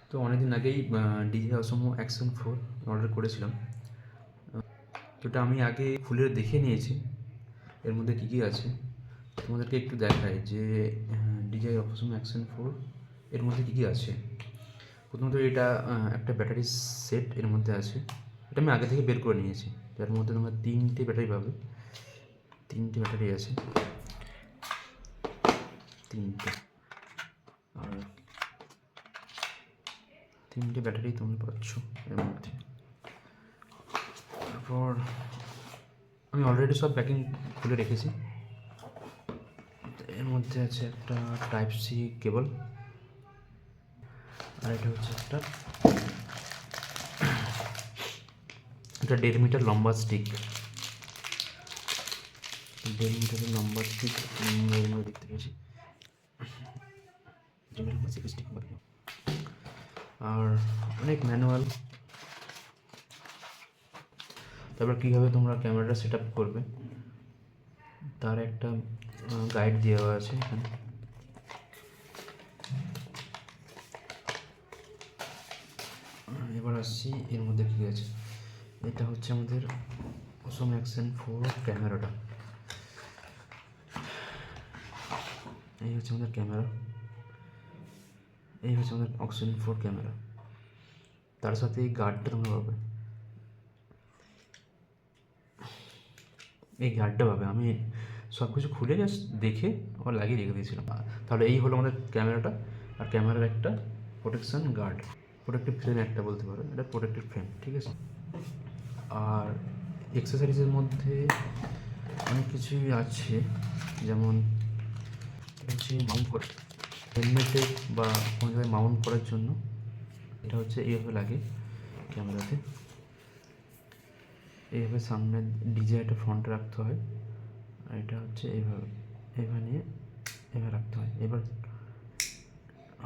তো অনেকদিন আগেই ডিজে অসমো অ্যাকশন 4 অর্ডার করেছিলাম। তো এটা আমি আগে খুলে দেখে নিয়েছি এর মধ্যে কী কী আছে। তোমাদেরকে একটু দেখাই যে ডিজে অসমো অ্যাকশন 4 এর মধ্যে কী কী আছে। প্রথমত এটা একটা ব্যাটারি সেট এর মধ্যে আছে। এটা আমি আগে থেকে বের করে নিয়েছি। যার মধ্যে তোমরা 3টে ব্যাটারি পাবে। 3টে ব্যাটারি আছে, 3টে। আর 3টে ব্যাটারি তুমি পাচ্ছ এর মধ্যে। তারপর আমি অলরেডি সব প্যাকিং খুলে রেখেছি। এর মধ্যে আছে একটা টাইপ সি কেবল, আর এটা হচ্ছে একটা 1.5 মিটার লম্বা স্টিক। 1.5 মিটারের লম্বা স্টিক দেখতে পেয়েছি। স্টিক আর অনেক ম্যানুয়াল। তারপর কীভাবে তোমরা ক্যামেরাটা সেট আপ করবে তার একটা গাইড দেওয়া আছে এখানে। এবার আসছি এর মধ্যে কী আছে। এটা হচ্ছে আমাদের অসমো অ্যাকশন 4 ক্যামেরাটা। এই হচ্ছে আমাদের ক্যামেরা, এই হচ্ছে আমাদের অ্যাকশন 4 ক্যামেরা। তার সাথে এই গার্ডটা তোমরা পাবে, এই গার্ডটা পাবে। আমি সব কিছু খুলে জাস্ট দেখে আবার লাগিয়ে রেখে দিয়েছিলাম। তাহলে এই হলো আমাদের ক্যামেরাটা। আর ক্যামেরার একটা প্রোটেকশন গার্ড, প্রোটেক্টিভ ফ্রেম একটা বলতে পারো, এটা প্রোটেক্টিভ ফ্রেম, ঠিক আছে। আর এক্সেসরিজের মধ্যে অনেক কিছুই আছে, যেমন হচ্ছে মাউন্ট করে হেলমেটে বা কোনো জায়গায় মাউন্ট করার জন্য এটা হচ্ছে এইভাবে লাগে ক্যামেরাতে। এইভাবে সামনে ডিজে একটা ফ্রন্টে রাখতে হয়, আর এটা হচ্ছে এইভাবে এইভাবে নিয়ে এভাবে রাখতে হয়। এবার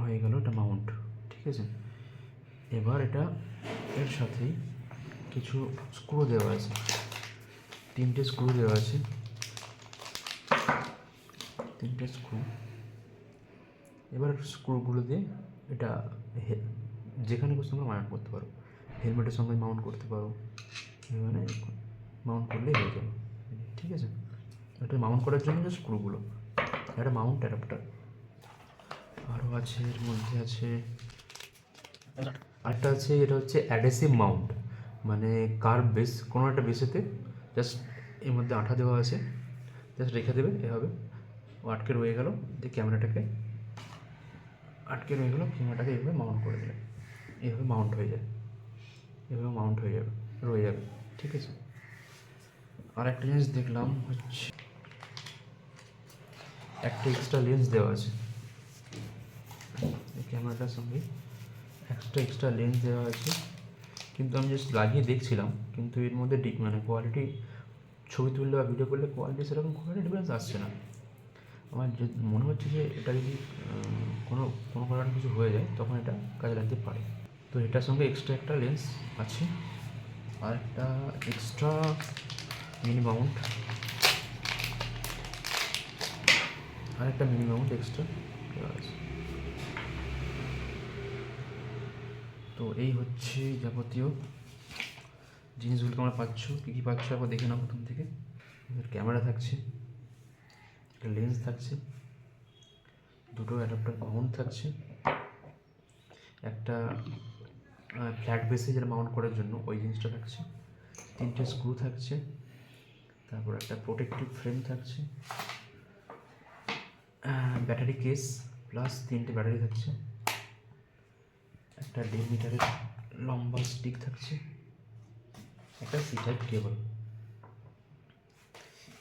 হয়ে গেল এটা মাউন্ট, ঠিক আছে। এবার এটা এর সাথেই কিছু স্ক্রু দেওয়া আছে, 3টে স্ক্রু দেওয়া আছে, 3টে স্ক্রু। এবার স্ক্রুগুলো দিয়ে এটা যেখানে খুশি তোমরা মাউন্ট করতে পারো। হেলমেটের সঙ্গে মাউন্ট করতে পারো, মানে মাউন্ট করলেই হয়ে যাবে, ঠিক আছে। এটা মাউন্ট করার জন্য যে স্ক্রুগুলো, একটা মাউন্ট অ্যাডাপ্টার আরও আছে। এর মধ্যে আছে আরেকটা আছে, এটা হচ্ছে অ্যাডহেসিভ মাউন্ট, মানে কার্ভ বেস, কোনো একটা বেসেতে জাস্ট এর মধ্যে আঠা দেওয়া আছে, জাস্ট রেখে দেবে এভাবে, ও আটকে রয়ে গেল, যে ক্যামেরাটাকে আটকে রয়ে গেলো, ক্যামেরাটাকে এইভাবে মাউন্ট করে দিলে এইভাবে মাউন্ট হয়ে যায়, এভাবে মাউন্ট হয়ে যাবে, রয়ে যাবে, ঠিক আছে। আর একটা জিনিস দেখলাম হচ্ছে একটা এক্সট্রা লেন্স দেওয়া আছে এই ক্যামেরাটার সঙ্গে, একটা এক্সট্রা লেন্স দেওয়া আছে। কিন্তু আমি জাস্ট লাগিয়ে দেখছিলাম, কিন্তু এর মধ্যে মানে কোয়ালিটি, ছবি তুললে বা ভিডিও করলে কোয়ালিটি সেরকম কোয়ালিটি ডিফারেন্স আসছে না। আমার যে মনে হচ্ছে যে এটা যদি কোনো কোনো কারণে কিছু হয়ে যায় তখন এটা কাজে লাগতে পারে। তো এটার সঙ্গে এক্সট্রা একটা লেন্স আছে, আর একটা এক্সট্রা মিনি মাউন্ট, আর একটা মিনি মাউন্ট এক্সট্রা আছে। তো এই হচ্ছে যাবতীয় জিনিসগুলো তোমরা পাচ্ছ। কী কী পাচ্ছ একবার দেখে নাও। প্রথম থেকে ক্যামেরা থাকছে, একটা লেন্স থাকছে, দুটো অ্যাডাপ্টার মাউন্ট থাকছে, একটা ফ্ল্যাট বেসে যেটা মাউন্ট করার জন্য ওই জিনিসটা থাকছে, 3টে স্ক্রু থাকছে, তারপর একটা প্রোটেক্টিভ ফ্রেম থাকছে, ব্যাটারি কেস প্লাস 3টে ব্যাটারি থাকছে, একটা 1.5 মিটারের লম্বা স্টিক থাকছে, একটা সি টাইপ কেবল।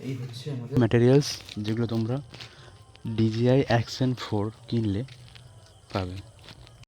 এই হচ্ছে আমাদের ম্যাটেরিয়ালস যেগুলো তোমরা DJI Action 4 কিনলে পাবে।